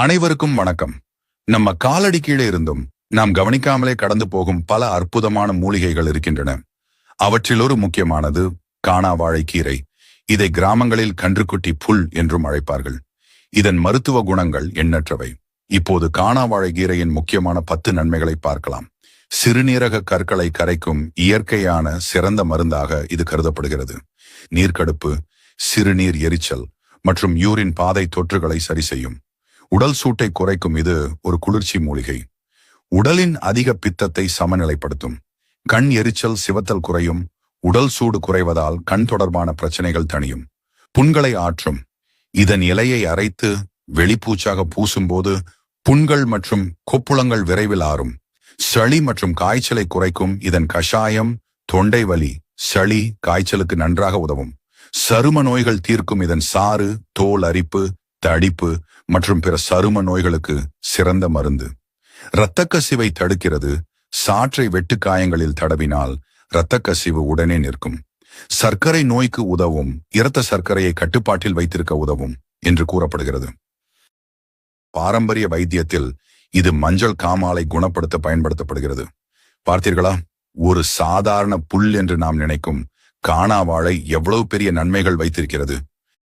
அனைவருக்கும் வணக்கம். நம்ம காலடி கீழே இருந்தும் நாம் கவனிக்காமலே கடந்து போகும் பல அற்புதமான மூலிகைகள் இருக்கின்றன. அவற்றில் ஒரு முக்கியமானது காணாவாழைக்கீரை. இதை கிராமங்களில் கன்றுக்குட்டி புல் என்றும் அழைப்பார்கள். இதன் மருத்துவ குணங்கள் எண்ணற்றவை. இப்போது காணாவாழைக்கீரையின் முக்கியமான 10 நன்மைகளை பார்க்கலாம். சிறுநீரக கற்களை கரைக்கும் இயற்கையான சிறந்த மருந்தாக இது கருதப்படுகிறது. நீர்க்கடுப்பு, சிறுநீர் எரிச்சல் மற்றும் யூரின் பாதை தொற்றுகளை சரி செய்யும். உடல் சூட்டை குறைக்கும் இது ஒரு குளிர்ச்சி மூலிகை. உடலின் அதிக பித்தத்தை சமநிலைப்படுத்தும். கண் எரிச்சல் சிவத்தல் குறையும். உடல் சூடு குறைவதால் கண் தொடர்பான பிரச்சனைகள் தணியும். புண்களை ஆற்றும். இதன் இலையை அரைத்து வெளிப்பூச்சாக பூசும்போது புண்கள் மற்றும் கொப்புளங்கள் விரைவில் ஆறும். சளி மற்றும் காய்ச்சலை குறைக்கும் இதன் கஷாயம் தொண்டை வலி, சளி, காய்ச்சலுக்கு நன்றாக உதவும். சரும நோய்கள் தீர்க்கும் இதன் சாறு தோல் அரிப்பு, தடிப்பு மற்றும் பிற சரும நோய்களுக்கு சிறந்த மருந்து. இரத்தக்கசிவை தடுக்கிறது. சாற்றை வெட்டுக்காயங்களில் தடவினால் இரத்தக்கசிவு உடனே நிற்கும். சர்க்கரை நோய்க்கு உதவும். இரத்த சர்க்கரையை கட்டுப்பாட்டில் வைத்திருக்க உதவும் என்று கூறப்படுகிறது. பாரம்பரிய வைத்தியத்தில் இது மஞ்சள் காமாலை குணப்படுத்த பயன்படுத்தப்படுகிறது. பார்த்தீர்களா? ஒரு சாதாரண புல் என்று நாம் நினைக்கும் காணாவாழை எவ்வளவு பெரிய நன்மைகள் வைத்திருக்கிறது.